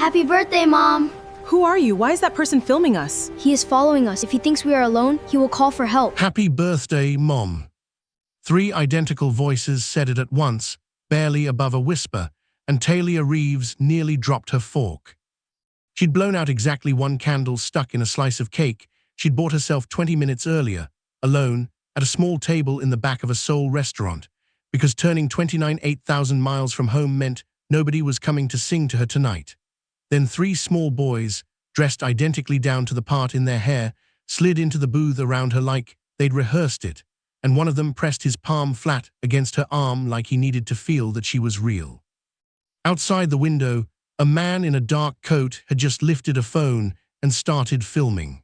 Happy birthday, Mom! Who are you? Why is that person filming us? He is following us. If he thinks we are alone, he will call for help. Happy birthday, Mom. 3 identical voices said it at once, barely above a whisper, and Talia Reeves nearly dropped her fork. She'd blown out exactly 1 candle stuck in a slice of cake she'd bought herself 20 minutes earlier, alone, at a small table in the back of a Seoul restaurant, because turning 8,000 miles from home meant nobody was coming to sing to her tonight. Then 3 small boys, dressed identically down to the part in their hair, slid into the booth around her like they'd rehearsed it, and one of them pressed his palm flat against her arm like he needed to feel that she was real. Outside the window, a man in a dark coat had just lifted a phone and started filming.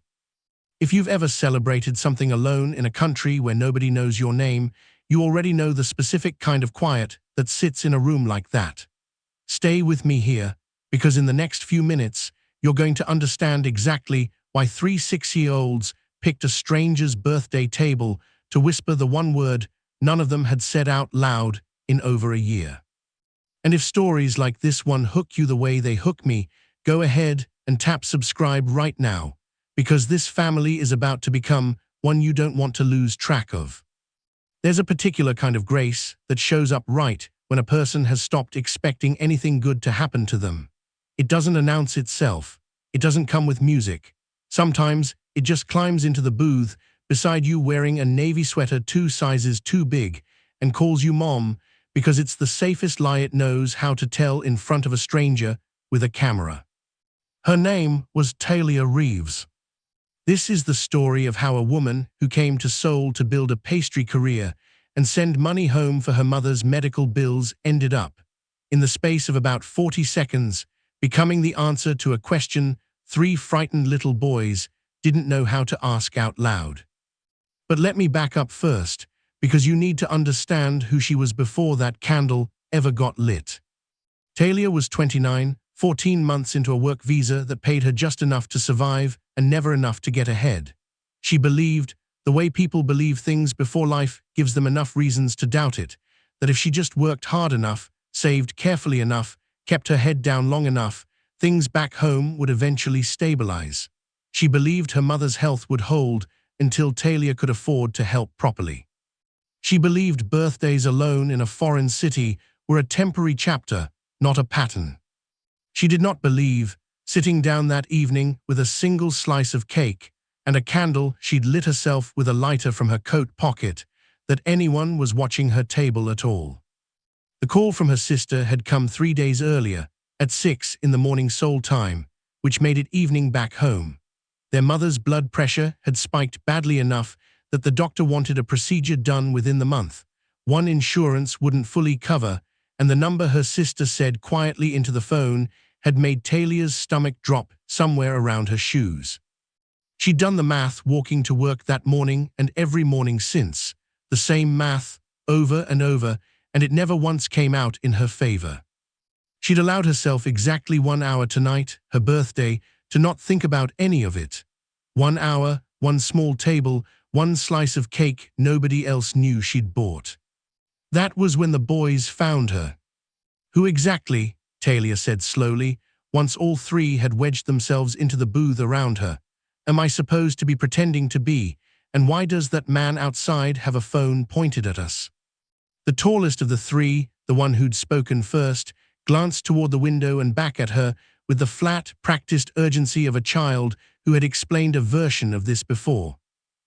If you've ever celebrated something alone in a country where nobody knows your name, you already know the specific kind of quiet that sits in a room like that. Stay with me here, because in the next few minutes, you're going to understand exactly why 3 6-year-olds picked a stranger's birthday table to whisper the one word none of them had said out loud in over a year. And if stories like this one hook you the way they hook me, go ahead and tap subscribe right now, because this family is about to become one you don't want to lose track of. There's a particular kind of grace that shows up right when a person has stopped expecting anything good to happen to them. It doesn't announce itself. It doesn't come with music. Sometimes it just climbs into the booth beside you wearing a navy sweater 2 sizes too big and calls you Mom because it's the safest lie it knows how to tell in front of a stranger with a camera. Her name was Talia Reeves. This is the story of how a woman who came to Seoul to build a pastry career and send money home for her mother's medical bills ended up, in the space of about 40 seconds, becoming the answer to a question 3 frightened little boys didn't know how to ask out loud. But let me back up first, because you need to understand who she was before that candle ever got lit. Talia was 29, 14 months into a work visa that paid her just enough to survive and never enough to get ahead. She believed, the way people believe things before life gives them enough reasons to doubt it, that if she just worked hard enough, saved carefully enough, kept her head down long enough, things back home would eventually stabilize. She believed her mother's health would hold until Talia could afford to help properly. She believed birthdays alone in a foreign city were a temporary chapter, not a pattern. She did not believe, sitting down that evening with a single slice of cake and a candle she'd lit herself with a lighter from her coat pocket, that anyone was watching her table at all. The call from her sister had come 3 days earlier, at 6 in the morning Seoul time, which made it evening back home. Their mother's blood pressure had spiked badly enough that the doctor wanted a procedure done within the month. One insurance wouldn't fully cover, and the number her sister said quietly into the phone had made Talia's stomach drop somewhere around her shoes. She'd done the math walking to work that morning and every morning since, the same math, over and over, and it never once came out in her favor. She'd allowed herself exactly 1 hour tonight, her birthday, to not think about any of it. 1 hour, 1 small table, 1 slice of cake nobody else knew she'd bought. That was when the boys found her. Who exactly? Talia said slowly, once all 3 had wedged themselves into the booth around her. Am I supposed to be pretending to be? And why does that man outside have a phone pointed at us? The tallest of the 3, the one who'd spoken first, glanced toward the window and back at her with the flat, practiced urgency of a child who had explained a version of this before.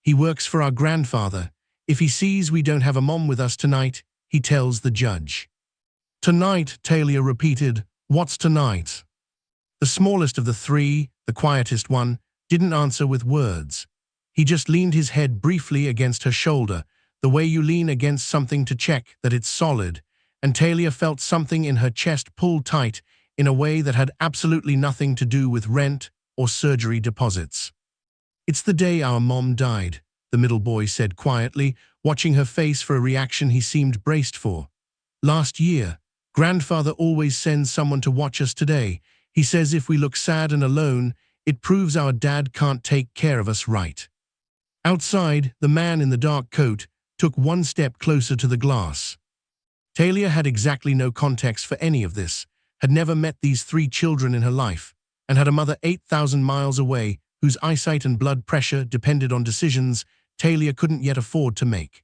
He works for our grandfather. If he sees we don't have a mom with us tonight, he tells the judge. Tonight, Talia repeated. What's tonight? The smallest of the 3, the quietest one, didn't answer with words. He just leaned his head briefly against her shoulder, the way you lean against something to check that it's solid, and Talia felt something in her chest pull tight in a way that had absolutely nothing to do with rent or surgery deposits. It's the day our mom died, the middle boy said quietly, watching her face for a reaction he seemed braced for. Last year, grandfather always sends someone to watch us today. He says if we look sad and alone, it proves our dad can't take care of us right. Outside, the man in the dark coat took 1 step closer to the glass. Talia had exactly no context for any of this. had never met these 3 children in her life, and had a mother 8,000 miles away whose eyesight and blood pressure depended on decisions Talia couldn't yet afford to make.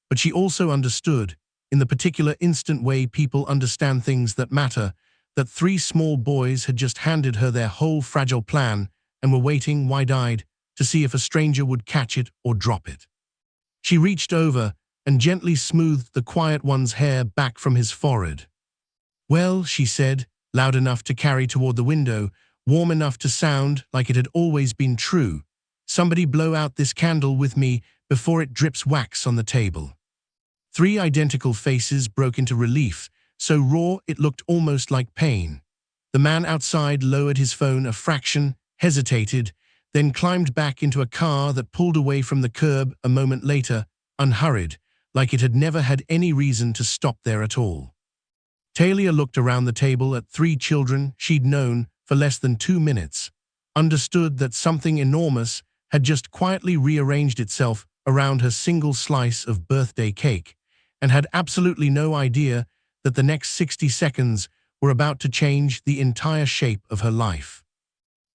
But she also understood, in the particular instant way people understand things that matter, that 3 small boys had just handed her their whole fragile plan and were waiting, wide-eyed, to see if a stranger would catch it or drop it. She reached over and gently smoothed the quiet one's hair back from his forehead. "Well," she said, loud enough to carry toward the window, warm enough to sound like it had always been true, "somebody blow out this candle with me before it drips wax on the table." 3 identical faces broke into relief, so raw it looked almost like pain. The man outside lowered his phone a fraction, hesitated, then climbed back into a car that pulled away from the curb a moment later, unhurried, like it had never had any reason to stop there at all. Talia looked around the table at 3 children she'd known for less than 2 minutes, understood that something enormous had just quietly rearranged itself around her single slice of birthday cake, and had absolutely no idea that the next 60 seconds were about to change the entire shape of her life.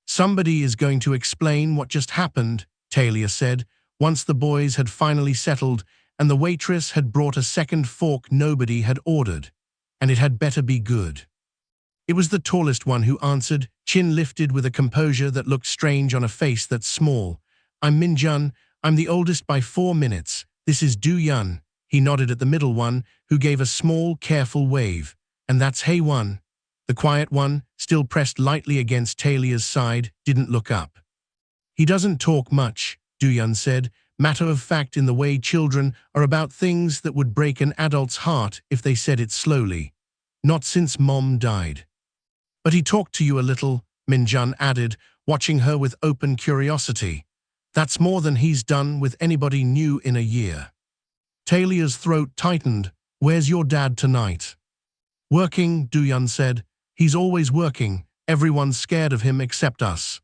"Somebody is going to explain what just happened," Talia said, once the boys had finally settled and the waitress had brought a second fork nobody had ordered, and it had better be good. It was the tallest one who answered, chin lifted with a composure that looked strange on a face that's small. "I'm Min-jun. I'm the oldest by 4 minutes. This is Do-yun." He nodded at the middle one, who gave a small, careful wave. "And that's Hae-won." The quiet one, still pressed lightly against Talia's side, didn't look up. "He doesn't talk much," Do-yun said, matter of fact in the way children are about things that would break an adult's heart if they said it slowly. "Not since Mom died." "But he talked to you a little," Min-jun added, watching her with open curiosity. "That's more than he's done with anybody new in a year." Talia's throat tightened. "Where's your dad tonight?" "Working," Do-yun said. "He's always working. Everyone's scared of him except us."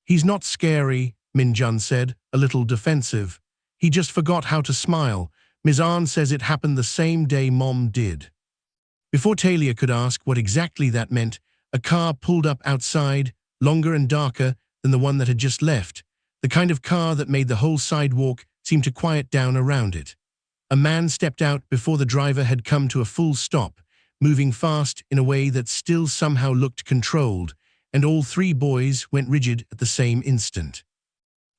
"He's not scary," Min-jun said, a little defensive. "He just forgot how to smile. Ms. Ahn says it happened the same day Mom did." Before Talia could ask what exactly that meant, a car pulled up outside, longer and darker than the one that had just left, the kind of car that made the whole sidewalk seem to quiet down around it. A man stepped out before the driver had come to a full stop, moving fast in a way that still somehow looked controlled, and all 3 boys went rigid at the same instant.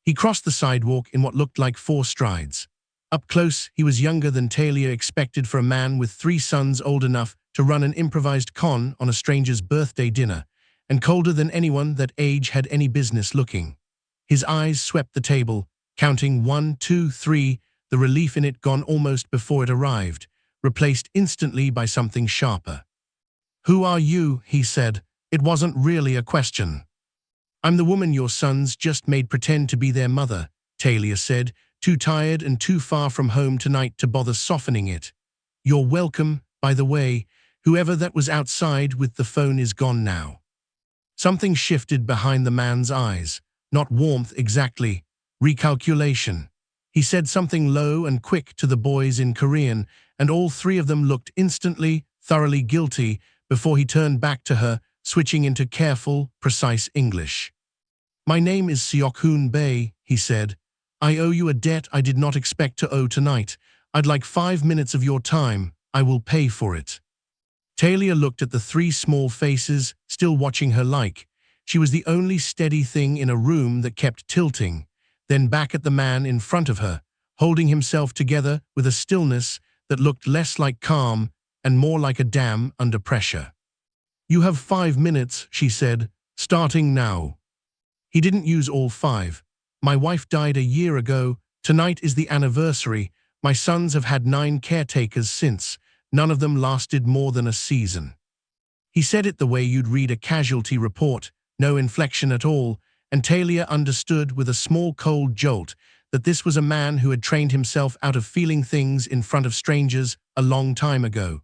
He crossed the sidewalk in what looked like 4 strides. Up close, he was younger than Talia expected for a man with 3 sons old enough to run an improvised con on a stranger's birthday dinner, and colder than anyone that age had any business looking. His eyes swept the table, counting 1, 2, 3, the relief in it gone almost before it arrived, replaced instantly by something sharper. "Who are you?" he said. It wasn't really a question. "I'm the woman your sons just made pretend to be their mother," Talia said, too tired and too far from home tonight to bother softening it. "You're welcome, by the way. Whoever that was outside with the phone is gone now." Something shifted behind the man's eyes. Not warmth exactly, recalculation. He said something low and quick to the boys in Korean, and all 3 of them looked instantly, thoroughly guilty before he turned back to her, switching into careful, precise English. "My name is Seok-hoon Bae," he said. "I owe you a debt I did not expect to owe tonight. I'd like 5 minutes of your time. I will pay for it." Talia looked at the 3 small faces, still watching her like she was the only steady thing in a room that kept tilting, then back at the man in front of her, holding himself together with a stillness that looked less like calm and more like a dam under pressure. "You have 5 minutes," she said, "starting now." He didn't use all 5. "My wife died a year ago. Tonight is the anniversary. My sons have had 9 caretakers since. None of them lasted more than a season." He said it the way you'd read a casualty report, no inflection at all, and Talia understood with a small cold jolt that this was a man who had trained himself out of feeling things in front of strangers a long time ago.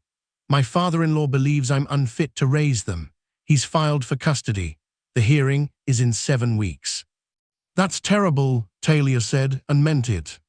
"My father-in-law believes I'm unfit to raise them. He's filed for custody. The hearing is in 7 weeks. "That's terrible," Talia said, and meant it.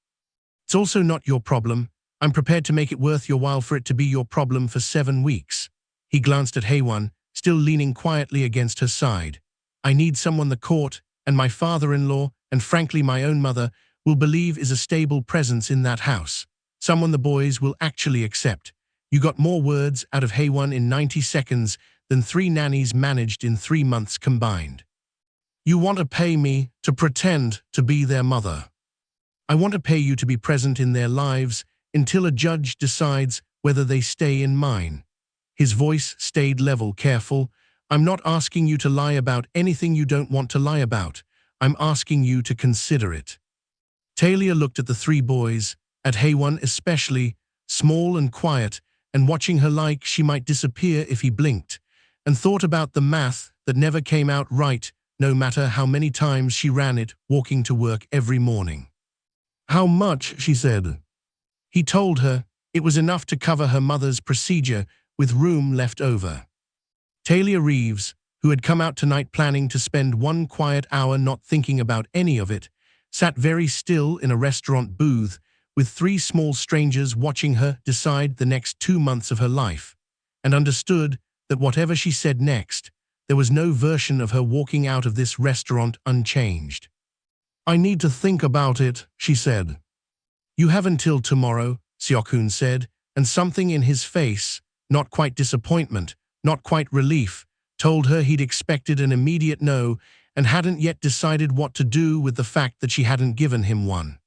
"It's also not your problem. I'm prepared to make it worth your while for it to be your problem for 7 weeks. He glanced at Hae-won, still leaning quietly against her side. I need someone the court and my father-in-law, and frankly my own mother, will believe is a stable presence in that house. Someone the boys will actually accept. You got more words out of Haewon in 90 seconds than 3 nannies managed in 3 months combined. You want to pay me to pretend to be their mother. I want to pay you to be present in their lives until a judge decides whether they stay in mine. His voice stayed level, careful. I'm not asking you to lie about anything you don't want to lie about. I'm asking you to consider it. Talia looked at the 3 boys, at Haewon especially, small and quiet, and watching her like she might disappear if he blinked, and thought about the math that never came out right, no matter how many times she ran it, walking to work every morning. How much, she said. He told her it was enough to cover her mother's procedure with room left over. Talia Reeves, who had come out tonight planning to spend 1 quiet hour not thinking about any of it, sat very still in a restaurant booth with 3 small strangers watching her decide the next 2 months of her life, and understood that whatever she said next, there was no version of her walking out of this restaurant unchanged. I need to think about it, she said. You have until tomorrow, Seok-hoon said, and something in his face, not quite disappointment, not quite relief, told her he'd expected an immediate no and hadn't yet decided what to do with the fact that she hadn't given him one.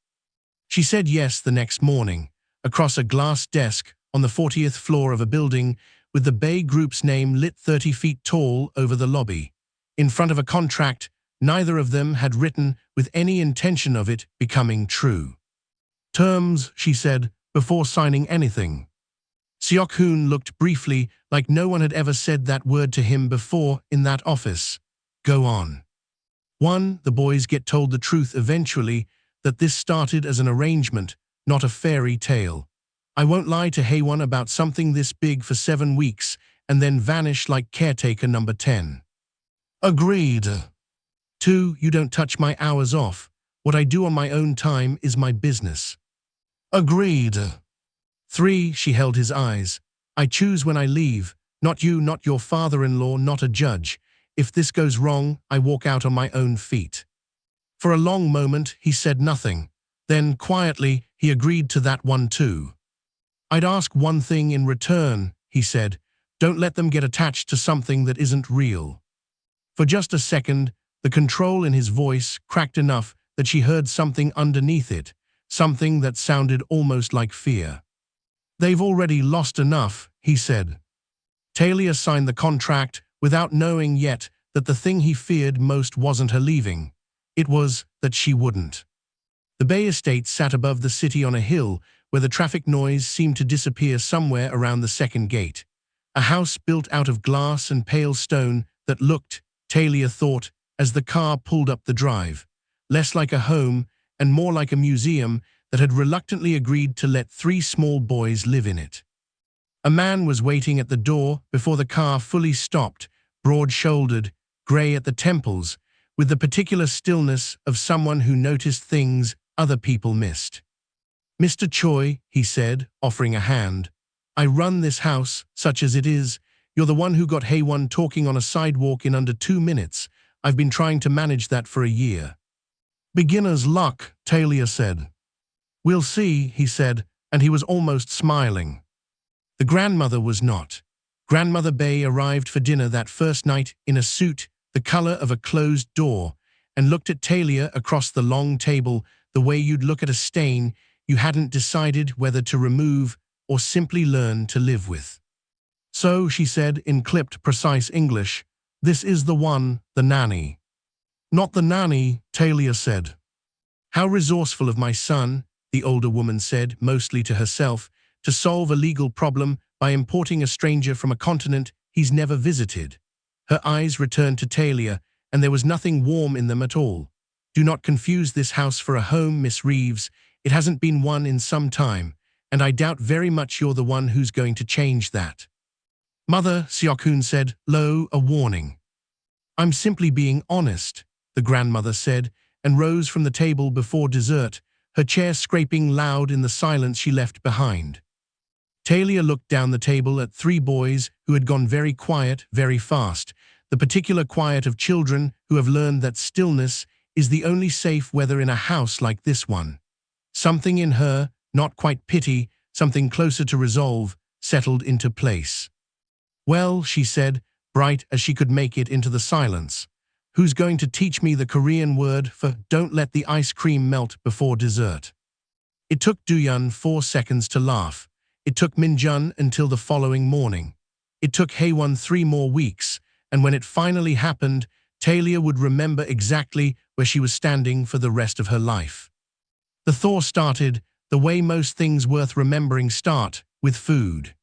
She said yes the next morning, across a glass desk on the 40th floor of a building with the Bay Group's name lit 30 feet tall over the lobby, in front of a contract neither of them had written with any intention of it becoming true. Terms, she said, before signing anything. Seok-hoon looked briefly like no one had ever said that word to him before in that office. Go on. 1. The boys get told the truth eventually, that this started as an arrangement, not a fairy tale. I won't lie to Haewon about something this big for 7 weeks and then vanish like caretaker number 10. Agreed. 2. You don't touch my hours off. What I do on my own time is my business. Agreed. 3. She held his eyes. I choose when I leave. Not you, not your father-in-law, not a judge. If this goes wrong, I walk out on my own feet. For a long moment, he said nothing. Then, quietly, he agreed to that one too. I'd ask one thing in return, he said. Don't let them get attached to something that isn't real. For just a second, the control in his voice cracked enough that she heard something underneath it, something that sounded almost like fear. They've already lost enough, he said. Talia signed the contract without knowing yet that the thing he feared most wasn't her leaving. It was that she wouldn't. The Bay Estate sat above the city on a hill where the traffic noise seemed to disappear somewhere around the second gate. A house built out of glass and pale stone that looked, Talia thought, as the car pulled up the drive, less like a home and more like a museum that had reluctantly agreed to let 3 small boys live in it. A man was waiting at the door before the car fully stopped, broad-shouldered, grey at the temples, with the particular stillness of someone who noticed things other people missed. Mr. Choi, he said, offering a hand. I run this house, such as it is. You're the one who got Haewon talking on a sidewalk in under 2 minutes. I've been trying to manage that for a year. Beginner's luck, Talia said. We'll see, he said, and he was almost smiling. The grandmother was not. Grandmother Bay arrived for dinner that first night in a suit, the color of a closed door, and looked at Talia across the long table the way you'd look at a stain you hadn't decided whether to remove or simply learn to live with. So, she said in clipped, precise English, this is the one, the nanny. Not the nanny, Talia said. How resourceful of my son, the older woman said, mostly to herself, to solve a legal problem by importing a stranger from a continent he's never visited. Her eyes returned to Talia, and there was nothing warm in them at all. Do not confuse this house for a home, Miss Reeves. It hasn't been one in some time, and I doubt very much you're the one who's going to change that. Mother, Seok-hoon said, low, a warning. I'm simply being honest, the grandmother said, and rose from the table before dessert, her chair scraping loud in the silence she left behind. Talia looked down the table at three boys who had gone very quiet, very fast, the particular quiet of children who have learned that stillness is the only safe weather in a house like this one. Something in her, not quite pity, something closer to resolve, settled into place. "Well," she said, bright as she could make it into the silence, "who's going to teach me the Korean word for don't let the ice cream melt before dessert?" It took Duyun 4 seconds to laugh. It took Minjun until the following morning. It took Haewon 3 more weeks, and when it finally happened, Talia would remember exactly where she was standing for the rest of her life. The thaw started the way most things worth remembering start, with food.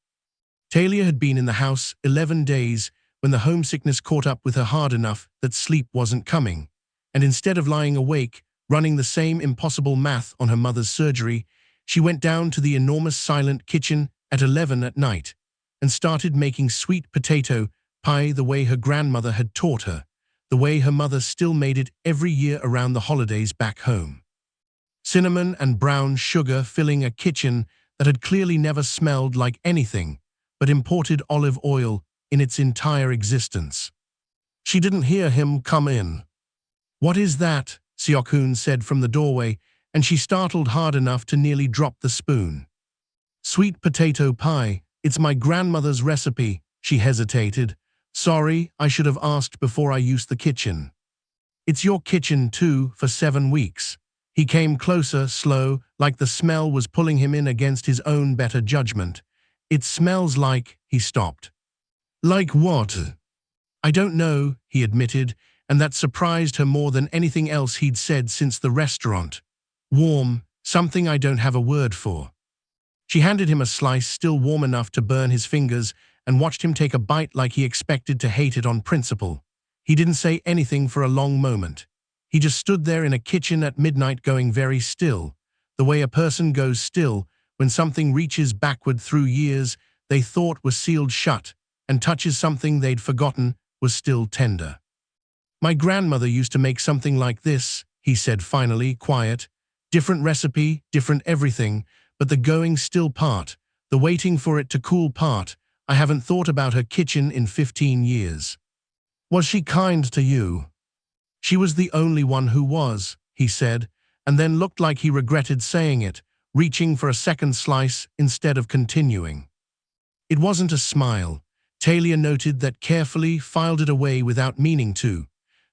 Talia had been in the house 11 days when the homesickness caught up with her hard enough that sleep wasn't coming, and instead of lying awake, running the same impossible math on her mother's surgery, she went down to the enormous silent kitchen at 11 at night and started making sweet potato pie the way her grandmother had taught her, the way her mother still made it every year around the holidays back home. Cinnamon and brown sugar filling a kitchen that had clearly never smelled like anything but imported olive oil in its entire existence. She didn't hear him come in. "What is that?" Seok-hoon said from the doorway, and she startled hard enough to nearly drop the spoon. "Sweet potato pie, it's my grandmother's recipe," she hesitated. "Sorry, I should have asked before I used the kitchen." "It's your kitchen too, for 7 weeks. He came closer, slow, like the smell was pulling him in against his own better judgment. "It smells like," he stopped. "Like what?" "I don't know," he admitted, and that surprised her more than anything else he'd said since the restaurant. "Warm, something I don't have a word for." She handed him a slice still warm enough to burn his fingers and watched him take a bite like he expected to hate it on principle. He didn't say anything for a long moment. He just stood there in a kitchen at midnight going very still, the way a person goes still when something reaches backward through years they thought were sealed shut and touches something they'd forgotten was still tender. "My grandmother used to make something like this," he said finally, quiet. "Different recipe, different everything, but the going still part, the waiting for it to cool part, I haven't thought about her kitchen in 15 years. Was she kind to you?" "She was the only one who was," he said, and then looked like he regretted saying it, reaching for a second slice instead of continuing. It wasn't a smile. Talia noted that carefully, filed it away without meaning to.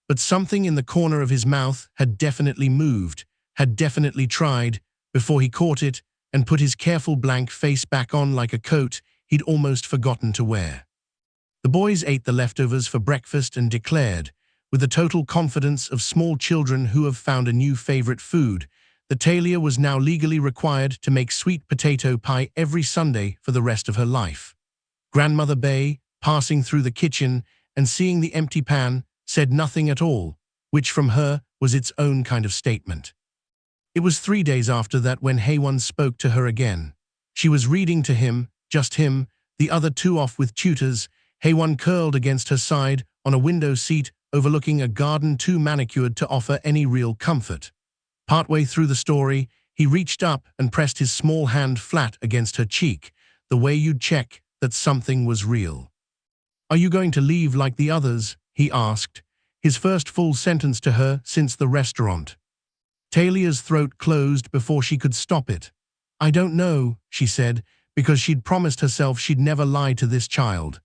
But something in the corner of his mouth had definitely moved, had definitely tried, before he caught it and put his careful blank face back on like a coat he'd almost forgotten to wear. The boys ate the leftovers for breakfast and declared, with the total confidence of small children who have found a new favorite food, that Talia was now legally required to make sweet potato pie every Sunday for the rest of her life. Grandmother Bay, passing through the kitchen and seeing the empty pan, said nothing at all, which from her was its own kind of statement. It was 3 days after that when Haewon spoke to her again. She was reading to him, just him, the other two off with tutors, Haewon curled against her side on a window seat overlooking a garden too manicured to offer any real comfort. Partway through the story, he reached up and pressed his small hand flat against her cheek, the way you'd check that something was real. "Are you going to leave like the others?" he asked, his first full sentence to her since the restaurant. Talia's throat closed before she could stop it. "I don't know," she said, because she'd promised herself she'd never lie to this child.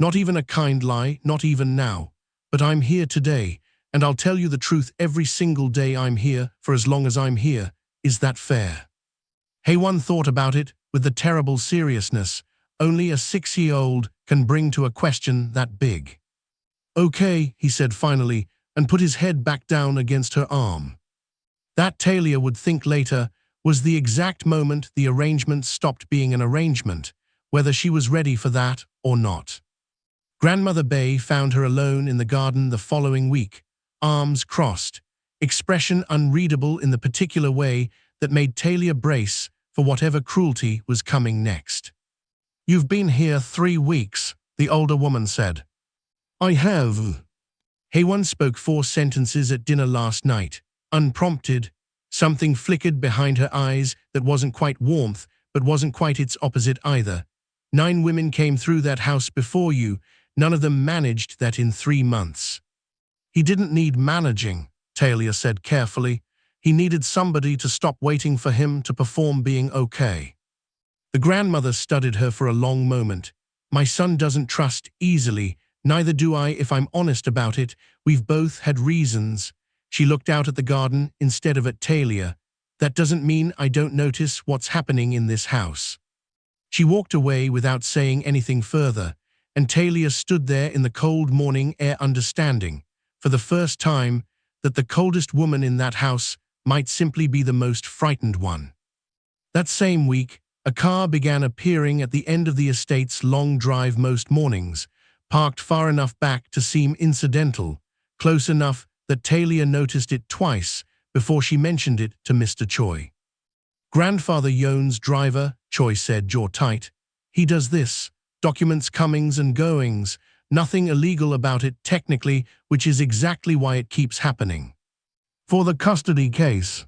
"Not even a kind lie, not even now. But I'm here today, and I'll tell you the truth every single day I'm here for as long as I'm here. Is that fair?" Haewon thought about it with the terrible seriousness only a 6-year-old can bring to a question that big. "Okay," he said finally, and put his head back down against her arm. That, Talia would think later, was the exact moment the arrangement stopped being an arrangement, whether she was ready for that or not. Grandmother Bay found her alone in the garden the following week, arms crossed, expression unreadable in the particular way that made Talia brace for whatever cruelty was coming next. "You've been here 3 weeks, the older woman said. "I have." Haewon spoke 4 sentences at dinner last night, unprompted. Something flickered behind her eyes that wasn't quite warmth, but wasn't quite its opposite either. 9 women came through that house before you. None of them managed that in 3 months. He didn't need managing, Talia said carefully. He needed somebody to stop waiting for him to perform being okay. The grandmother studied her for a long moment. My son doesn't trust easily. Neither do I, if I'm honest about it. We've both had reasons. She looked out at the garden instead of at Talia. That doesn't mean I don't notice what's happening in this house. She walked away without saying anything further, and Talia stood there in the cold morning air understanding, for the first time, that the coldest woman in that house might simply be the most frightened one. That same week, a car began appearing at the end of the estate's long drive most mornings, parked far enough back to seem incidental, close enough that Talia noticed it twice before she mentioned it to Mr. Choi. Grandfather Yoon's driver, Choi said, jaw tight. He does this, documents comings and goings, nothing illegal about it technically, which is exactly why it keeps happening. For the custody case.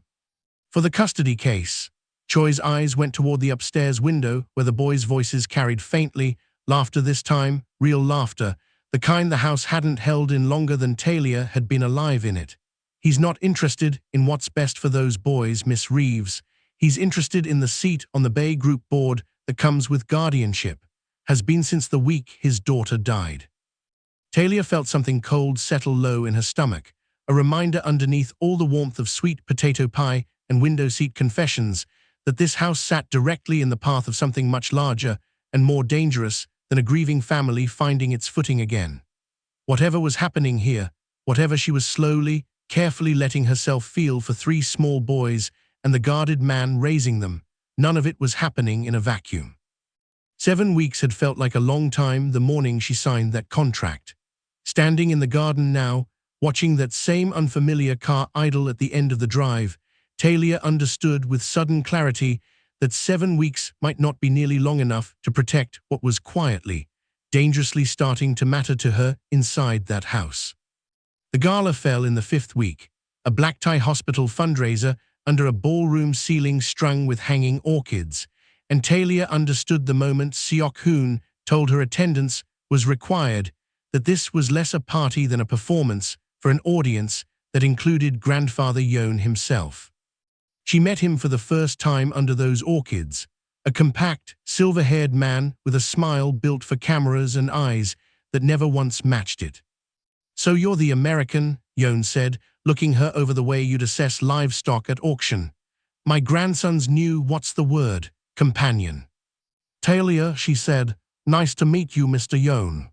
For the custody case. Choi's eyes went toward the upstairs window where the boys' voices carried faintly, laughter this time, real laughter, the kind the house hadn't held in longer than Talia had been alive in it. He's not interested in what's best for those boys, Miss Reeves. He's interested in the seat on the Bay Group board that comes with guardianship, has been since the week his daughter died. Talia felt something cold settle low in her stomach, a reminder underneath all the warmth of sweet potato pie and window seat confessions that this house sat directly in the path of something much larger and more dangerous than a grieving family finding its footing again. Whatever was happening here, whatever she was slowly, carefully letting herself feel for 3 small boys and the guarded man raising them, none of it was happening in a vacuum. 7 weeks had felt like a long time the morning she signed that contract. Standing in the garden now, watching that same unfamiliar car idle at the end of the drive, Talia understood with sudden clarity that 7 weeks might not be nearly long enough to protect what was quietly, dangerously starting to matter to her inside that house. The gala fell in the 5th week, a black-tie hospital fundraiser under a ballroom ceiling strung with hanging orchids, and Talia understood the moment Seok-hoon told her attendance was required, that this was less a party than a performance for an audience that included Grandfather Yoon himself. She met him for the first time under those orchids, a compact, silver-haired man with a smile built for cameras and eyes that never once matched it. "So you're the American," Yoon said, looking her over the way you'd assess livestock at auction. "My grandson's new, what's the word, companion." "Talia," she said, "nice to meet you, Mr. Yoon."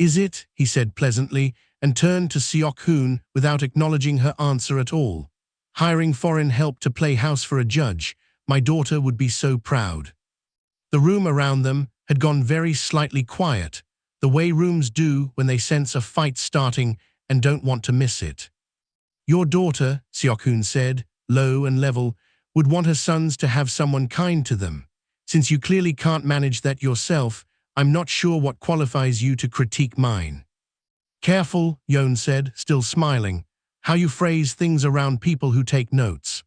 "Is it?" he said pleasantly, and turned to Seok-hoon without acknowledging her answer at all. "Hiring foreign help to play house for a judge. My daughter would be so proud." The room around them had gone very slightly quiet, the way rooms do when they sense a fight starting and don't want to miss it. "Your daughter," Seok-hoon said, low and level, "would want her sons to have someone kind to them. Since you clearly can't manage that yourself, I'm not sure what qualifies you to critique mine." "Careful," Yoon said, still smiling, "how you phrase things around people who take notes."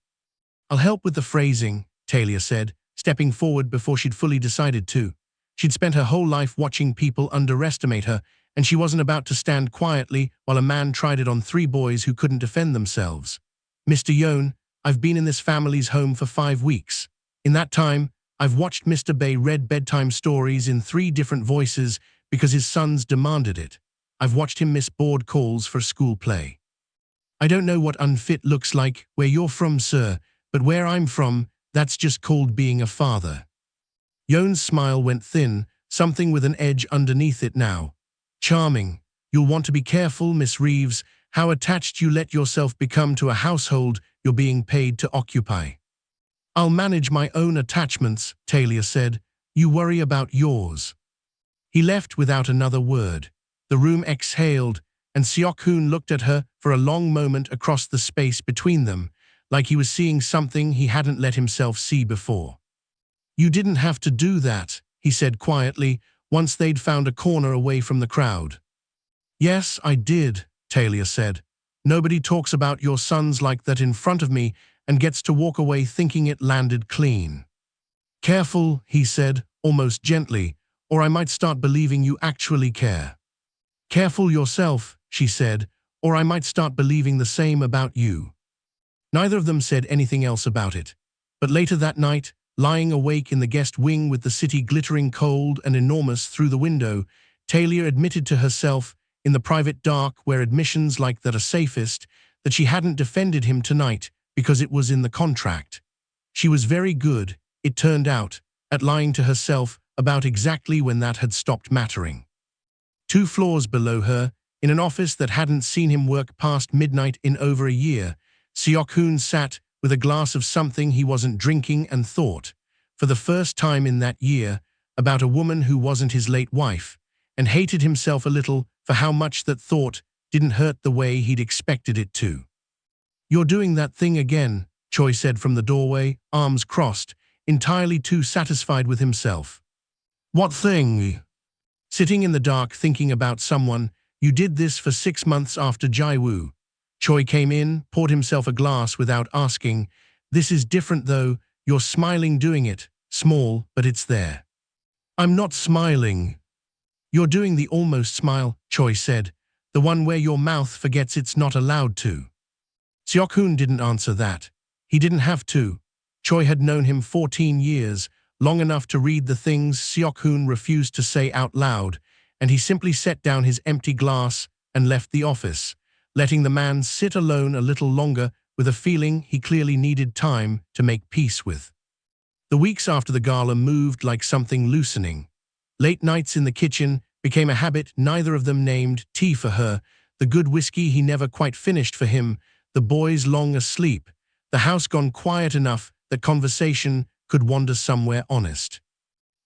"I'll help with the phrasing," Talia said, stepping forward before she'd fully decided to. She'd spent her whole life watching people underestimate her, and she wasn't about to stand quietly while a man tried it on 3 boys who couldn't defend themselves. "Mr. Yoon, I've been in this family's home for 5 weeks. In that time, I've watched Mr. Bay read bedtime stories in 3 different voices because his sons demanded it. I've watched him miss board calls for school play. I don't know what unfit looks like where you're from, sir, but where I'm from, that's just called being a father." Yoon's smile went thin, something with an edge underneath it now. "Charming. You'll want to be careful, Miss Reeves, how attached you let yourself become to a household you're being paid to occupy." "I'll manage my own attachments," Talia said. "You worry about yours." He left without another word. The room exhaled, and Seok-hoon looked at her for a long moment across the space between them, like he was seeing something he hadn't let himself see before. "You didn't have to do that," he said quietly, once they'd found a corner away from the crowd. "Yes, I did," Talia said. "Nobody talks about your sons like that in front of me and gets to walk away thinking it landed clean." Careful, he said, almost gently, or I might start believing you actually care. Careful yourself, she said, or I might start believing the same about you. Neither of them said anything else about it. But later that night, lying awake in the guest wing with the city glittering cold and enormous through the window, Talia admitted to herself, in the private dark where admissions like that are safest, that she hadn't defended him tonight because it was in the contract. She was very good, it turned out, at lying to herself about exactly when that had stopped mattering. 2 floors below her, in an office that hadn't seen him work past midnight in over a year, Seok-hoon sat with a glass of something he wasn't drinking and thought, for the first time in that year, about a woman who wasn't his late wife, and hated himself a little for how much that thought didn't hurt the way he'd expected it to. "You're doing that thing again," Choi said from the doorway, arms crossed, entirely too satisfied with himself. "What thing?" "Sitting in the dark thinking about someone. You did this for 6 months after Jaiwoo." Choi came in, poured himself a glass without asking. "This is different though, you're smiling doing it, small, but it's there." "I'm not smiling." "You're doing the almost smile," Choi said, "the one where your mouth forgets it's not allowed to." Seok-hoon didn't answer that. He didn't have to. Choi had known him 14 years, long enough to read the things Seok-hoon refused to say out loud, and he simply set down his empty glass and left the office, letting the man sit alone a little longer with a feeling he clearly needed time to make peace with. The weeks after the gala moved like something loosening. Late nights in the kitchen became a habit. Neither of them named tea for her, the good whiskey he never quite finished for him, the boys long asleep, the house gone quiet enough that conversation could wander somewhere honest.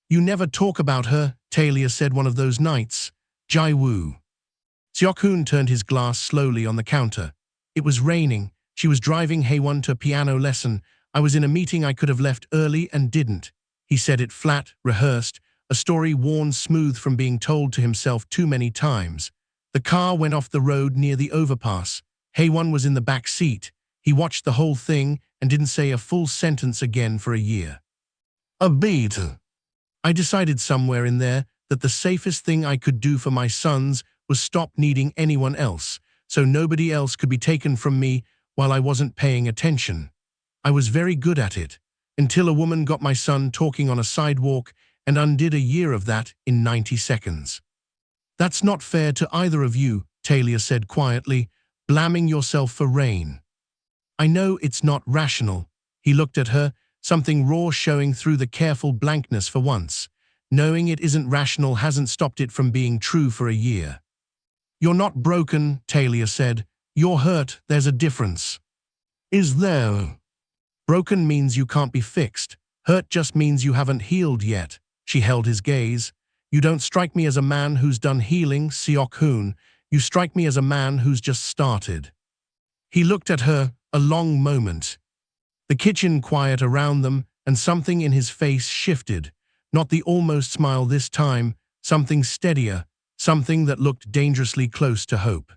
"You never talk about her," Talia said one of those nights. "Jaiwoo." Seok-hoon turned his glass slowly on the counter. "It was raining. She was driving Haewon to a piano lesson. I was in a meeting I could have left early and didn't." He said it flat, rehearsed, a story worn smooth from being told to himself too many times. The car went off the road near the overpass. Haewon was in the back seat. He watched the whole thing and didn't say a full sentence again for a year. "A beat." "I decided somewhere in there that the safest thing I could do for my sons was stop needing anyone else, so nobody else could be taken from me while I wasn't paying attention. I was very good at it, until a woman got my son talking on a sidewalk and undid a year of that in 90 seconds. "That's not fair to either of you," Talia said quietly, "blaming yourself for rain." "I know it's not rational." He looked at her, something raw showing through the careful blankness for once. Knowing it isn't rational hasn't stopped it from being true for a year. "You're not broken," Talia said. "You're hurt, there's a difference." "Is there?" "Broken means you can't be fixed. Hurt just means you haven't healed yet." She held his gaze. "You don't strike me as a man who's done healing, Seok-hoon. You strike me as a man who's just started." He looked at her, a long moment. The kitchen quiet around them, and something in his face shifted. Not the almost smile this time, something steadier, something that looked dangerously close to hope.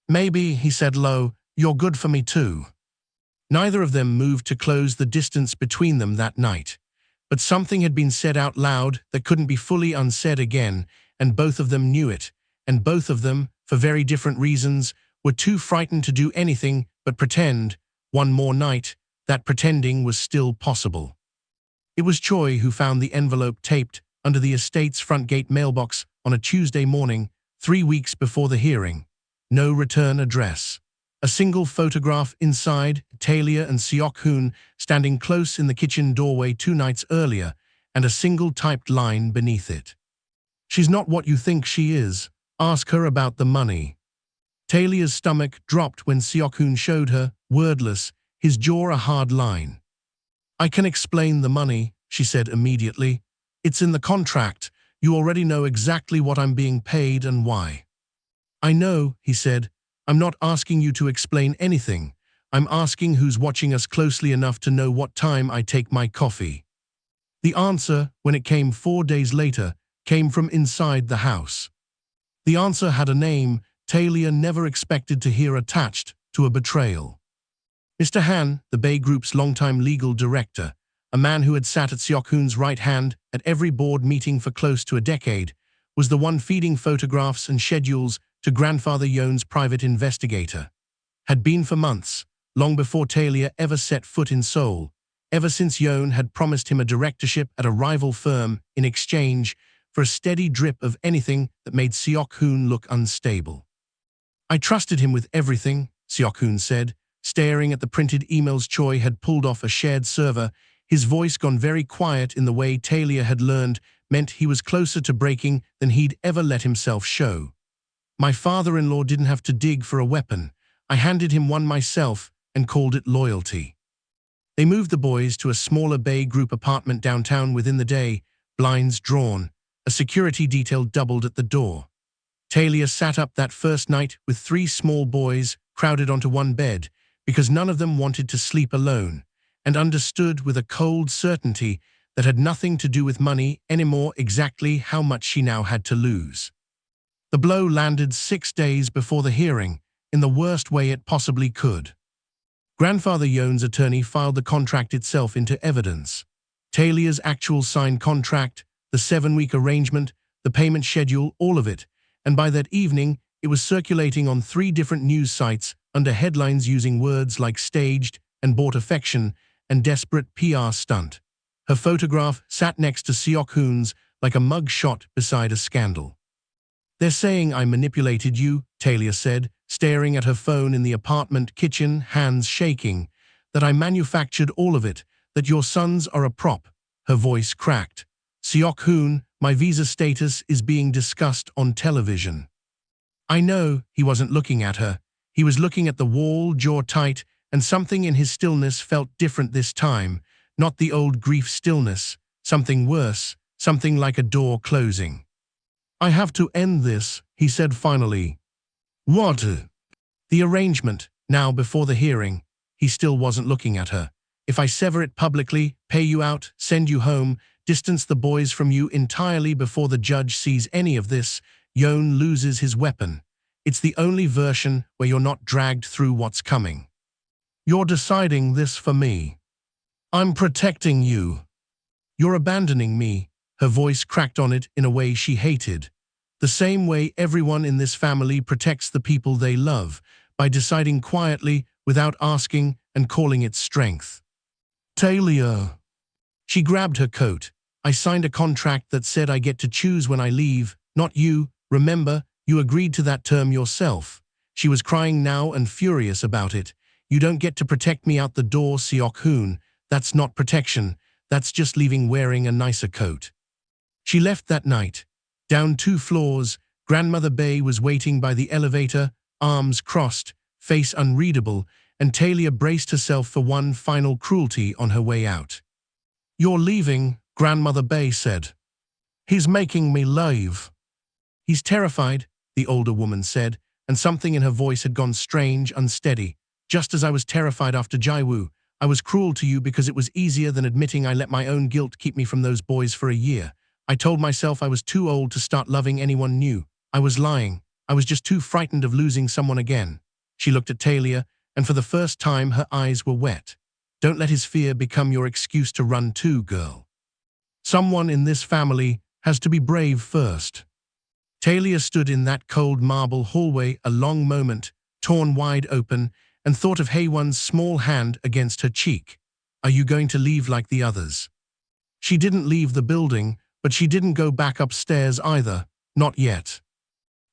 "Maybe," he said low, "you're good for me too." Neither of them moved to close the distance between them that night. But something had been said out loud that couldn't be fully unsaid again, and both of them knew it, and both of them, for very different reasons, were too frightened to do anything but pretend, one more night, that pretending was still possible. It was Choi who found the envelope taped under the estate's front gate mailbox on a Tuesday morning, 3 weeks before the hearing. No return address. A single photograph inside, Talia and Seok-hoon standing close in the kitchen doorway 2 nights earlier, and a single typed line beneath it. "She's not what you think she is. Ask her about the money." Talia's stomach dropped when Seok-hoon showed her, wordless, his jaw a hard line. "I can explain the money," she said immediately. "It's in the contract. You already know exactly what I'm being paid and why." "I know," he said. "I'm not asking you to explain anything. I'm asking who's watching us closely enough to know what time I take my coffee." The answer, when it came 4 days later, came from inside the house. The answer had a name Talia never expected to hear attached to a betrayal. Mr. Han, the Bay Group's longtime legal director, a man who had sat at Seok-hoon's right hand at every board meeting for close to a decade, was the one feeding photographs and schedules to grandfather Yeon's private investigator. Had been for months, long before Talia ever set foot in Seoul, ever since Yeon had promised him a directorship at a rival firm in exchange for a steady drip of anything that made Seok-hoon look unstable. I trusted him with everything, Seok-hoon said, staring at the printed emails Choi had pulled off a shared server, his voice gone very quiet in the way Talia had learned meant he was closer to breaking than he'd ever let himself show. My father-in-law didn't have to dig for a weapon. I handed him one myself and called it loyalty. They moved the boys to a smaller Bay Group apartment downtown within the day, blinds drawn. A security detail doubled at the door. Talia sat up that first night with 3 small boys crowded onto one bed because none of them wanted to sleep alone, and understood with a cold certainty that had nothing to do with money anymore exactly how much she now had to lose. The blow landed 6 days before the hearing, in the worst way it possibly could. Grandfather Yeon's attorney filed the contract itself into evidence. Talia's actual signed contract, the 7-week arrangement, the payment schedule, all of it, and by that evening it was circulating on 3 different news sites under headlines using words like staged and bought affection and desperate PR stunt. Her photograph sat next to Seok-hoon's like a mug shot beside a scandal. "They're saying I manipulated you," Talia said, staring at her phone in the apartment kitchen, hands shaking, "that I manufactured all of it, that your sons are a prop." Her voice cracked. "Seok-hoon, my visa status is being discussed on television." I know. He wasn't looking at her. He was looking at the wall, jaw tight, and something in his stillness felt different this time, not the old grief stillness, something worse, something like a door closing. "I have to end this," he said finally. "What?" "The arrangement, now before the hearing." He still wasn't looking at her. "If I sever it publicly, pay you out, send you home, distance the boys from you entirely before the judge sees any of this, Yeon loses his weapon. It's the only version where you're not dragged through what's coming. You're deciding this for me. I'm protecting you. You're abandoning me." Her voice cracked on it in a way she hated. "The same way everyone in this family protects the people they love, by deciding quietly, without asking, and calling it strength." "Talia." She grabbed her coat. "I signed a contract that said I get to choose when I leave, not you. Remember, you agreed to that term yourself." She was crying now and furious about it. "You don't get to protect me out the door, Seok-hoon. That's not protection. That's just leaving wearing a nicer coat." She left that night. Down 2 floors, Grandmother Bay was waiting by the elevator, arms crossed, face unreadable, and Talia braced herself for one final cruelty on her way out. "You're leaving," Grandmother Bay said. "He's making me leave." "He's terrified," the older woman said, and something in her voice had gone strange, unsteady. "Just as I was terrified after Jaiwoo. I was cruel to you because it was easier than admitting I let my own guilt keep me from those boys for a year. I told myself I was too old to start loving anyone new. I was lying. I was just too frightened of losing someone again." She looked at Talia, and for the first time her eyes were wet. "Don't let his fear become your excuse to run too, girl. Someone in this family has to be brave first." Talia stood in that cold marble hallway a long moment, torn wide open, and thought of Haewon's small hand against her cheek. "Are you going to leave like the others?" She didn't leave the building, but she didn't go back upstairs either, not yet.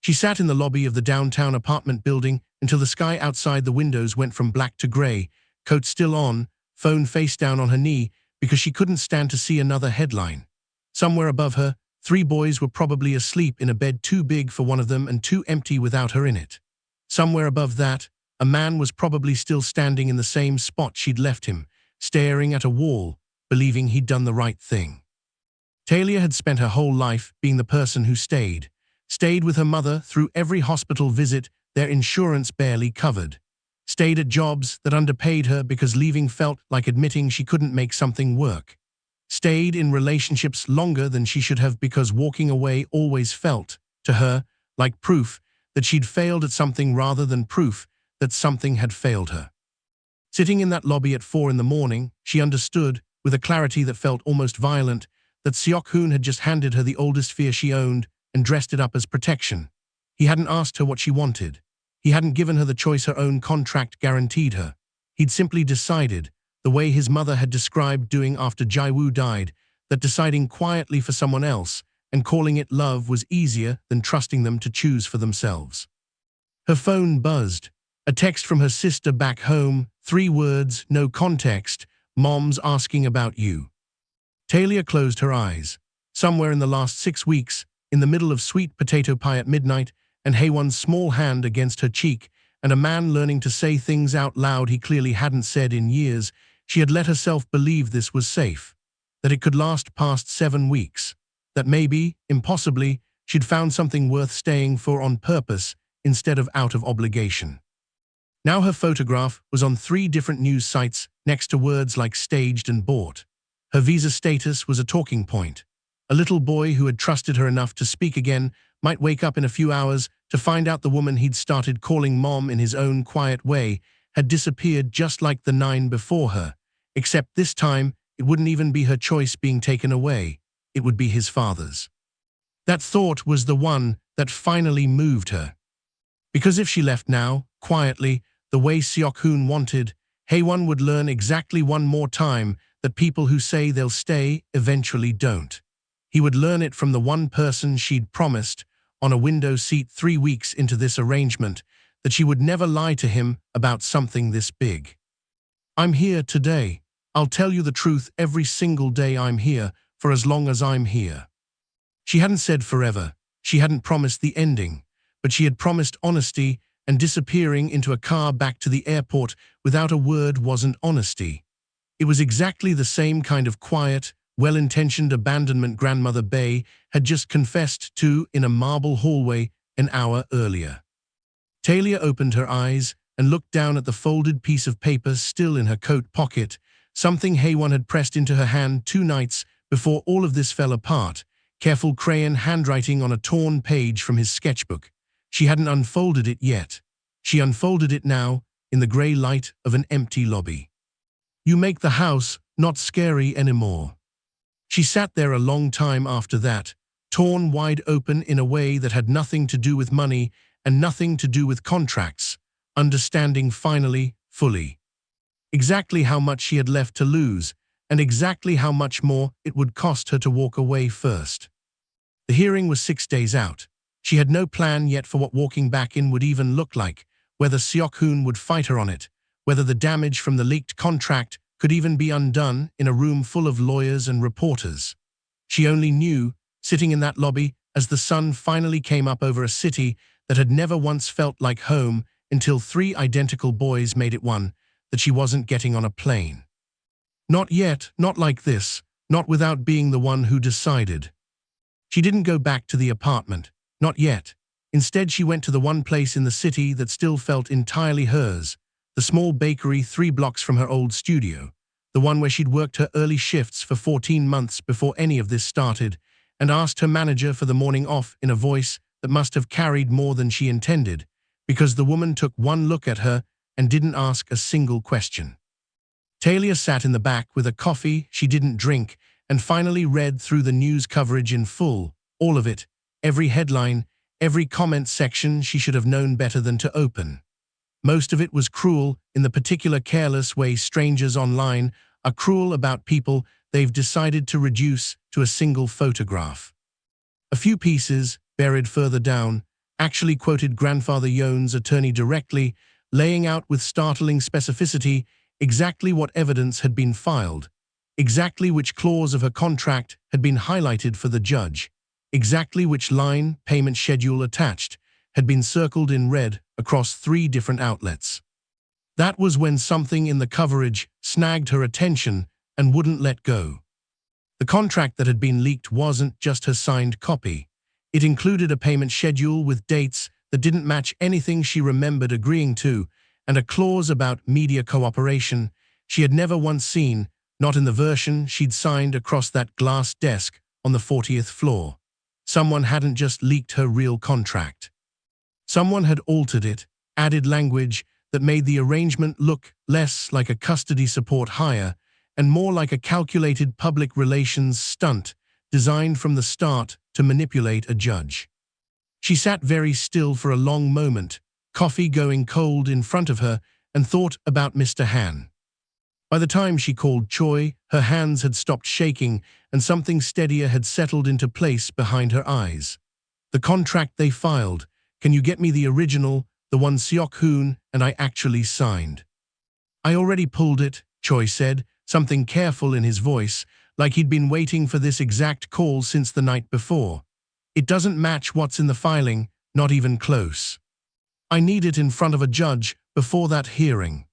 She sat in the lobby of the downtown apartment building until the sky outside the windows went from black to gray, coat still on, phone face down on her knee, because she couldn't stand to see another headline. Somewhere above her, 3 boys were probably asleep in a bed too big for one of them and too empty without her in it. Somewhere above that, a man was probably still standing in the same spot she'd left him, staring at a wall, believing he'd done the right thing. Talia had spent her whole life being the person who stayed with her mother through every hospital visit their insurance barely covered, stayed at jobs that underpaid her because leaving felt like admitting she couldn't make something work, stayed in relationships longer than she should have because walking away always felt, to her, like proof that she'd failed at something rather than proof that something had failed her. Sitting in that lobby at 4 in the morning, she understood, with a clarity that felt almost violent, that Seok-hoon had just handed her the oldest fear she owned and dressed it up as protection. He hadn't asked her what she wanted. He hadn't given her the choice her own contract guaranteed her. He'd simply decided, the way his mother had described doing after Jae-woo died, that deciding quietly for someone else and calling it love was easier than trusting them to choose for themselves. Her phone buzzed. A text from her sister back home, 3 words, no context, "Mom's asking about you." Talia closed her eyes. Somewhere in the last 6 weeks, in the middle of sweet potato pie at midnight, and Haewon's small hand against her cheek, and a man learning to say things out loud he clearly hadn't said in years, she had let herself believe this was safe, that it could last past 7 weeks, that maybe, impossibly, she'd found something worth staying for on purpose instead of out of obligation. Now her photograph was on 3 different news sites next to words like staged and bought. Her visa status was a talking point. A little boy who had trusted her enough to speak again might wake up in a few hours to find out the woman he'd started calling Mom in his own quiet way had disappeared just like the 9 before her, except this time it wouldn't even be her choice being taken away. It would be his father's. That thought was the one that finally moved her. Because if she left now, quietly, the way Seok-hoon wanted, Haewon would learn exactly one more time that people who say they'll stay eventually don't. He would learn it from the one person she'd promised, on a window seat 3 weeks into this arrangement, that she would never lie to him about something this big. "I'm here today. I'll tell you the truth every single day I'm here, for as long as I'm here." She hadn't said forever. She hadn't promised the ending, but she had promised honesty, and disappearing into a car back to the airport without a word wasn't honesty. It was exactly the same kind of quiet, well-intentioned abandonment Grandmother Bae had just confessed to in a marble hallway an hour earlier. Talia opened her eyes and looked down at the folded piece of paper still in her coat pocket, something Haewon had pressed into her hand 2 nights before all of this fell apart, careful crayon handwriting on a torn page from his sketchbook. She hadn't unfolded it yet. She unfolded it now, in the grey light of an empty lobby. "You make the house not scary anymore." She sat there a long time after that, torn wide open in a way that had nothing to do with money and nothing to do with contracts, understanding finally, fully, exactly how much she had left to lose, and exactly how much more it would cost her to walk away first. The hearing was 6 days out. She had no plan yet for what walking back in would even look like, whether Seok-hoon would fight her on it, whether the damage from the leaked contract could even be undone in a room full of lawyers and reporters. She only knew, sitting in that lobby as the sun finally came up over a city that had never once felt like home until 3 identical boys made it one, that she wasn't getting on a plane. Not yet, not like this, not without being the one who decided. She didn't go back to the apartment, not yet. Instead, she went to the one place in the city that still felt entirely hers, the small bakery 3 blocks from her old studio, the one where she'd worked her early shifts for 14 months before any of this started, and asked her manager for the morning off in a voice that must have carried more than she intended, because the woman took one look at her and didn't ask a single question. Talia sat in the back with a coffee she didn't drink and finally read through the news coverage in full, all of it, every headline, every comment section she should have known better than to open. Most of it was cruel in the particular careless way strangers online are cruel about people they've decided to reduce to a single photograph. A few pieces, buried further down, actually quoted Grandfather Yeon's attorney directly, laying out with startling specificity exactly what evidence had been filed, exactly which clause of her contract had been highlighted for the judge, exactly which line, payment schedule attached, had been circled in red across 3 different outlets. That was when something in the coverage snagged her attention and wouldn't let go. The contract that had been leaked wasn't just her signed copy. It included a payment schedule with dates that didn't match anything she remembered agreeing to, and a clause about media cooperation she had never once seen, not in the version she'd signed across that glass desk on the 40th floor. Someone hadn't just leaked her real contract. Someone had altered it, added language that made the arrangement look less like a custody support hire and more like a calculated public relations stunt designed from the start to manipulate a judge. She sat very still for a long moment, coffee going cold in front of her, and thought about Mr. Han. By the time she called Choi, her hands had stopped shaking and something steadier had settled into place behind her eyes. The contract they filed. Can you get me the original, the one Seok-hoon and I actually signed? I already pulled it, Choi said, something careful in his voice, like he'd been waiting for this exact call since the night before. It doesn't match what's in the filing, not even close. I need it in front of a judge before that hearing.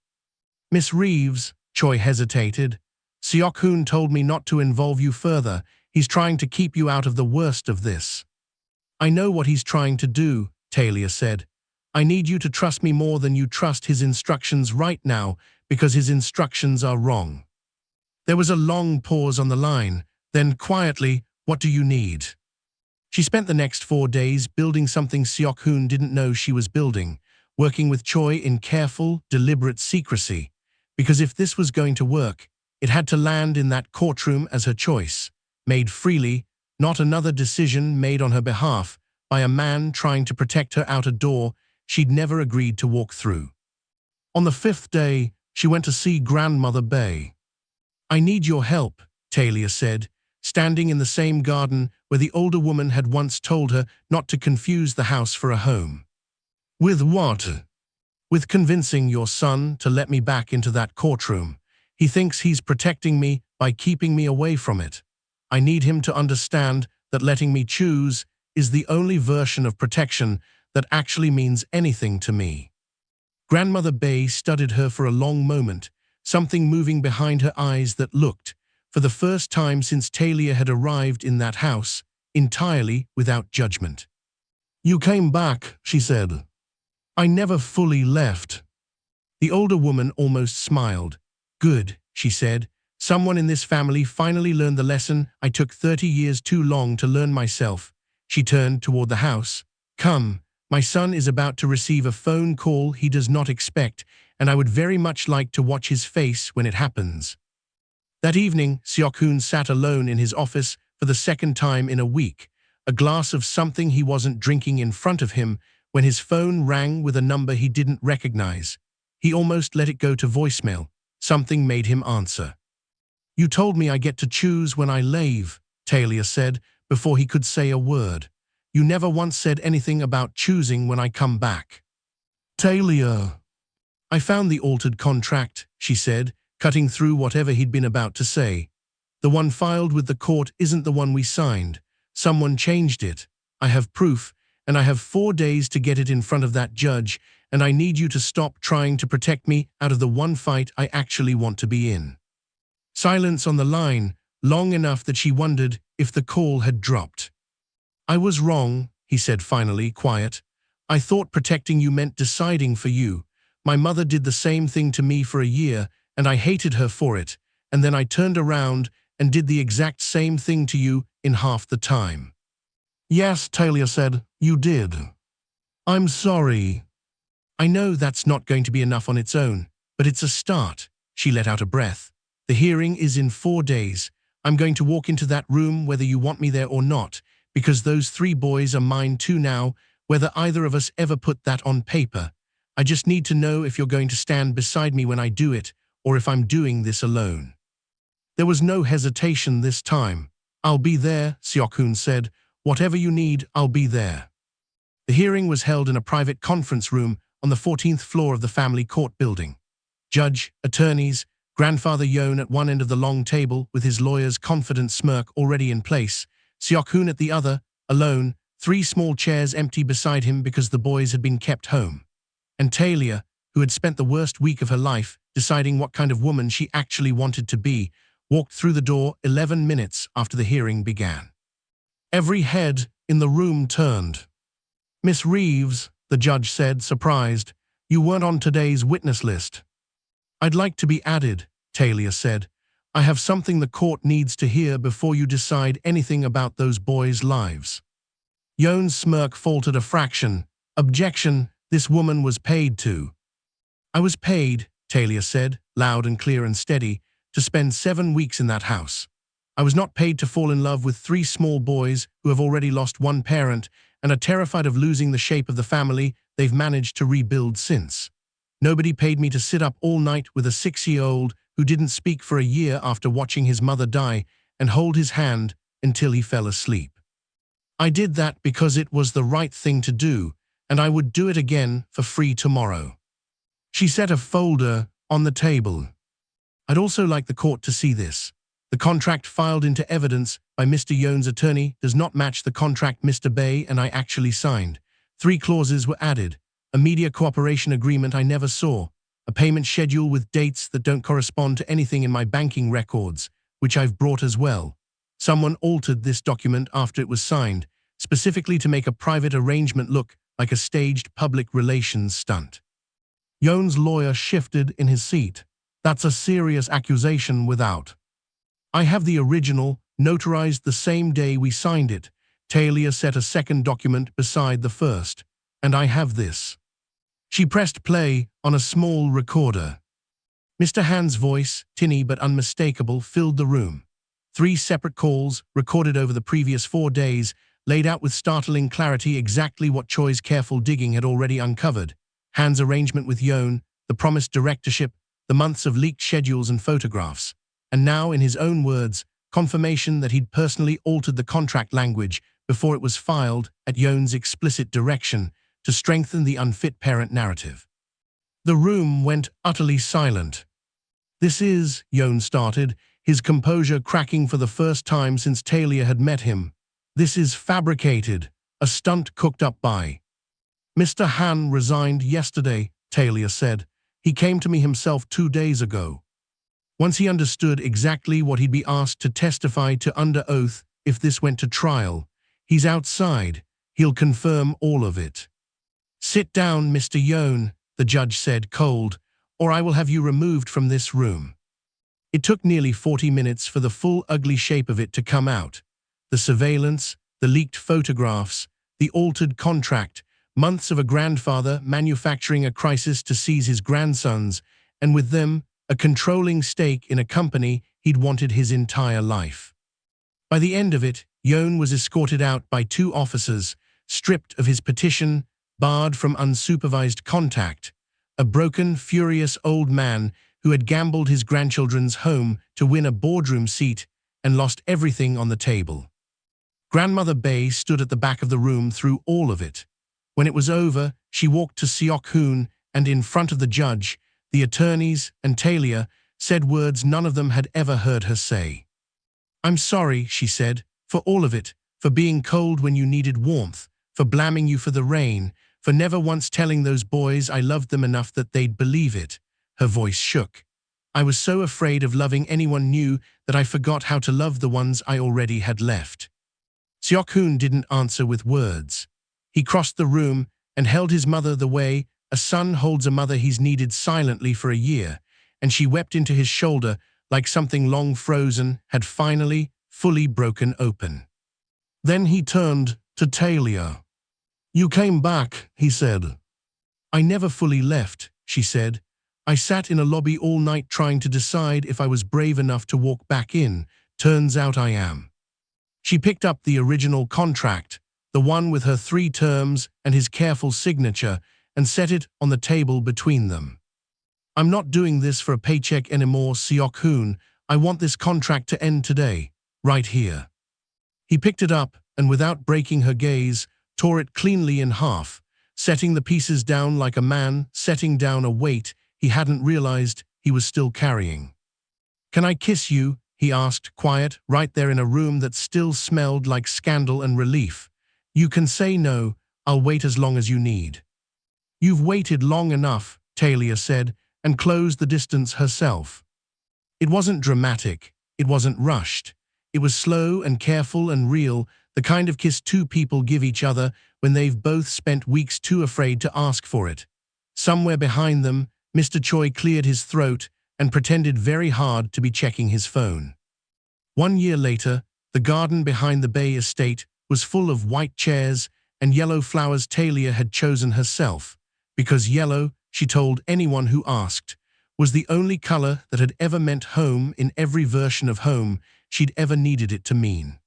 Miss Reeves, Choi hesitated. Seok-hoon told me not to involve you further. He's trying to keep you out of the worst of this. I know what he's trying to do, Talia said. I need you to trust me more than you trust his instructions right now, because his instructions are wrong. There was a long pause on the line, then quietly, what do you need? She spent the next 4 days building something Seok-hoon didn't know she was building, working with Choi in careful, deliberate secrecy, because if this was going to work, it had to land in that courtroom as her choice, made freely, not another decision made on her behalf by a man trying to protect her out a door she'd never agreed to walk through. On the 5th day, she went to see Grandmother Bay. I need your help, Talia said, standing in the same garden where the older woman had once told her not to confuse the house for a home. With what? With convincing your son to let me back into that courtroom. He thinks he's protecting me by keeping me away from it. I need him to understand that letting me choose is the only version of protection that actually means anything to me. Grandmother Bay studied her for a long moment, something moving behind her eyes that looked, for the first time since Talia had arrived in that house, entirely without judgment. You came back, she said. I never fully left. The older woman almost smiled. Good, she said. Someone in this family finally learned the lesson I took 30 years too long to learn myself. She turned toward the house. Come, my son is about to receive a phone call he does not expect, and I would very much like to watch his face when it happens. That evening, Seok-hoon sat alone in his office for the second time in a week, a glass of something he wasn't drinking in front of him, when his phone rang with a number he didn't recognize. He almost let it go to voicemail. Something made him answer. You told me I get to choose when I leave, Talia said, before he could say a word. You never once said anything about choosing when I come back. Talia. I found the altered contract, she said, cutting through whatever he'd been about to say. The one filed with the court isn't the one we signed. Someone changed it. I have proof, and I have 4 days to get it in front of that judge, and I need you to stop trying to protect me out of the one fight I actually want to be in. Silence on the line, long enough that she wondered if the call had dropped. I was wrong, he said finally, quiet. I thought protecting you meant deciding for you. My mother did the same thing to me for a year, and I hated her for it, and then I turned around and did the exact same thing to you in half the time. Yes, Talia said, you did. I'm sorry. I know that's not going to be enough on its own, but it's a start. She let out a breath. The hearing is in 4 days. I'm going to walk into that room whether you want me there or not, because those 3 boys are mine too now, whether either of us ever put that on paper. I just need to know if you're going to stand beside me when I do it, or if I'm doing this alone. There was no hesitation this time. I'll be there, Seok-hoon said. Whatever you need, I'll be there. The hearing was held in a private conference room on the 14th floor of the family court building. Judge, attorneys, Grandfather Yeon at one end of the long table with his lawyer's confident smirk already in place, Seok-hoon at the other, alone, 3 small chairs empty beside him because the boys had been kept home. And Talia, who had spent the worst week of her life deciding what kind of woman she actually wanted to be, walked through the door 11 minutes after the hearing began. Every head in the room turned. Miss Reeves, the judge said, surprised, you weren't on today's witness list. I'd like to be added, Talia said. I have something the court needs to hear before you decide anything about those boys' lives. Yeon's smirk faltered a fraction. Objection, this woman was paid to. I was paid, Talia said, loud and clear and steady, to spend 7 weeks in that house. I was not paid to fall in love with 3 small boys who have already lost one parent and are terrified of losing the shape of the family they've managed to rebuild since. Nobody paid me to sit up all night with a 6-year-old who didn't speak for a year after watching his mother die and hold his hand until he fell asleep. I did that because it was the right thing to do, and I would do it again for free tomorrow. She set a folder on the table. I'd also like the court to see this. The contract filed into evidence by Mr. Yoon's attorney does not match the contract Mr. Bae and I actually signed. 3 clauses were added. A media cooperation agreement I never saw. A payment schedule with dates that don't correspond to anything in my banking records, which I've brought as well. Someone altered this document after it was signed, specifically to make a private arrangement look like a staged public relations stunt. Yoon's lawyer shifted in his seat. That's a serious accusation without. I have the original, notarized the same day we signed it. Talia set a second document beside the first. And I have this. She pressed play on a small recorder. Mr. Han's voice, tinny but unmistakable, filled the room. 3 separate calls, recorded over the previous 4 days, laid out with startling clarity exactly what Choi's careful digging had already uncovered. Han's arrangement with Yoon, the promised directorship, the months of leaked schedules and photographs. And now, in his own words, confirmation that he'd personally altered the contract language before it was filed at Yoon's explicit direction to strengthen the unfit parent narrative. The room went utterly silent. This is, Yoon started, his composure cracking for the first time since Talia had met him. This is fabricated, a stunt cooked up by. Mr. Han resigned yesterday, Talia said. He came to me himself 2 days ago. Once he understood exactly what he'd be asked to testify to under oath if this went to trial, he's outside. He'll confirm all of it. Sit down, Mr. Yoon, the judge said, cold, or I will have you removed from this room. It took nearly 40 minutes for the full ugly shape of it to come out. The surveillance, the leaked photographs, the altered contract, months of a grandfather manufacturing a crisis to seize his grandsons, and with them, a controlling stake in a company he'd wanted his entire life. By the end of it, Yoon was escorted out by 2 officers, stripped of his petition, barred from unsupervised contact, a broken, furious old man who had gambled his grandchildren's home to win a boardroom seat and lost everything on the table. Grandmother Bae stood at the back of the room through all of it. When it was over, she walked to Seok-hoon and in front of the judge, the attorneys, and Talia, said words none of them had ever heard her say. I'm sorry, she said, for all of it, for being cold when you needed warmth, for blaming you for the rain, for never once telling those boys I loved them enough that they'd believe it. Her voice shook. I was so afraid of loving anyone new that I forgot how to love the ones I already had left. Seok-hoon didn't answer with words. He crossed the room and held his mother the way a son holds a mother he's needed silently for a year, and she wept into his shoulder like something long frozen had finally, fully broken open. Then he turned to Talia. You came back, he said. I never fully left, she said. I sat in a lobby all night trying to decide if I was brave enough to walk back in. Turns out I am. She picked up the original contract, the one with her 3 terms and his careful signature, and set it on the table between them. I'm not doing this for a paycheck anymore, Seok-hoon. I want this contract to end today, right here. He picked it up and, without breaking her gaze, tore it cleanly in half, setting the pieces down like a man setting down a weight he hadn't realized he was still carrying. Can I kiss you? He asked, quiet, right there in a room that still smelled like scandal and relief. You can say no, I'll wait as long as you need. You've waited long enough, Talia said, and closed the distance herself. It wasn't dramatic, it wasn't rushed. It was slow and careful and real, the kind of kiss 2 people give each other when they've both spent weeks too afraid to ask for it. Somewhere behind them, Mr. Choi cleared his throat and pretended very hard to be checking his phone. 1 year later, the garden behind the Bay estate was full of white chairs and yellow flowers Talia had chosen herself, because yellow, she told anyone who asked, was the only color that had ever meant home in every version of home she'd ever needed it to mean.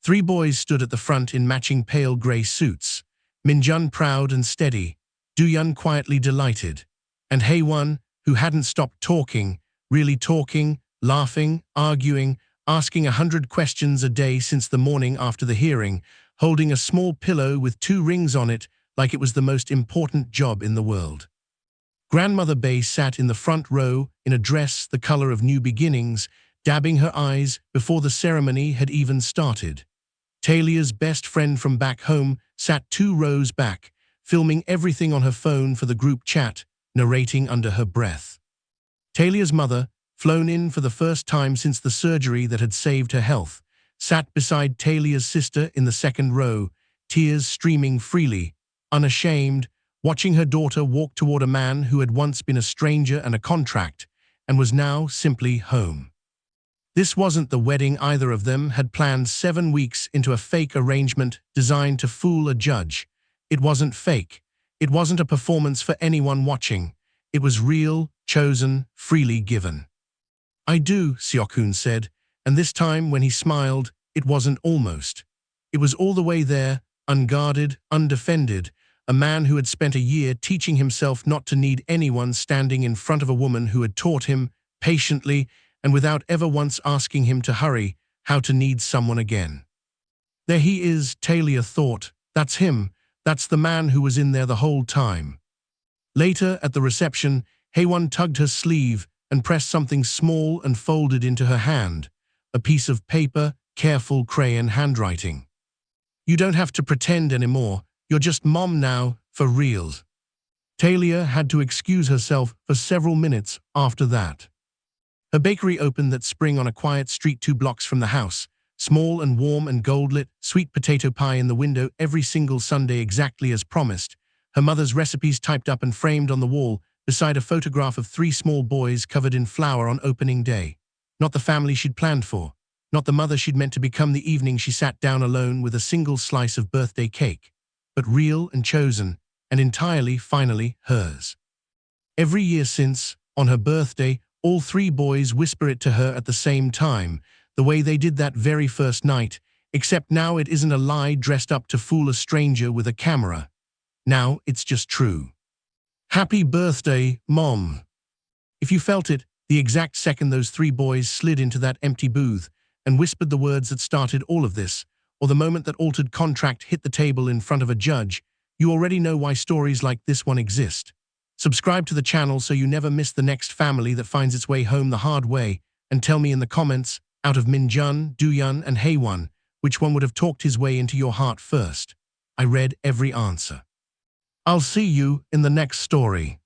3 boys stood at the front in matching pale gray suits, Minjun proud and steady, Duyun quietly delighted, and Haewon, who hadn't stopped talking, really talking, laughing, arguing, asking 100 questions a day since the morning after the hearing, holding a small pillow with 2 rings on it like it was the most important job in the world. Grandmother Bay sat in the front row in a dress the color of new beginnings, dabbing her eyes before the ceremony had even started. Talia's best friend from back home sat 2 rows back, filming everything on her phone for the group chat, narrating under her breath. Talia's mother, flown in for the first time since the surgery that had saved her health, sat beside Talia's sister in the second row, tears streaming freely, unashamed, watching her daughter walk toward a man who had once been a stranger and a contract, and was now simply home. This wasn't the wedding either of them had planned 7 weeks into a fake arrangement designed to fool a judge. It wasn't fake. It wasn't a performance for anyone watching. It was real, chosen, freely given. "I do," Seokhoon said, and this time when he smiled, it wasn't almost. It was all the way there, unguarded, undefended, a man who had spent a year teaching himself not to need anyone standing in front of a woman who had taught him, patiently, and without ever once asking him to hurry, how to need someone again. There he is, Talia thought. That's him. That's the man who was in there the whole time. Later, at the reception, Haewon tugged her sleeve and pressed something small and folded into her hand, a piece of paper, careful crayon handwriting. "You don't have to pretend anymore. You're just mom now, for real." Talia had to excuse herself for several minutes after that. Her bakery opened that spring on a quiet street 2 blocks from the house, small and warm and gold-lit, sweet potato pie in the window every single Sunday exactly as promised, her mother's recipes typed up and framed on the wall beside a photograph of 3 small boys covered in flour on opening day. Not the family she'd planned for, not the mother she'd meant to become the evening she sat down alone with a single slice of birthday cake, but real and chosen, and entirely, finally, hers. Every year since, on her birthday, all 3 boys whisper it to her at the same time, the way they did that very first night, except now it isn't a lie dressed up to fool a stranger with a camera. Now it's just true. "Happy birthday, Mom." If you felt it, the exact second those 3 boys slid into that empty booth and whispered the words that started all of this, or the moment that altered contract hit the table in front of a judge, you already know why stories like this one exist. Subscribe to the channel so you never miss the next family that finds its way home the hard way, and tell me in the comments, out of Minjun, Duyun, and Haewon, which one would have talked his way into your heart first. I read every answer. I'll see you in the next story.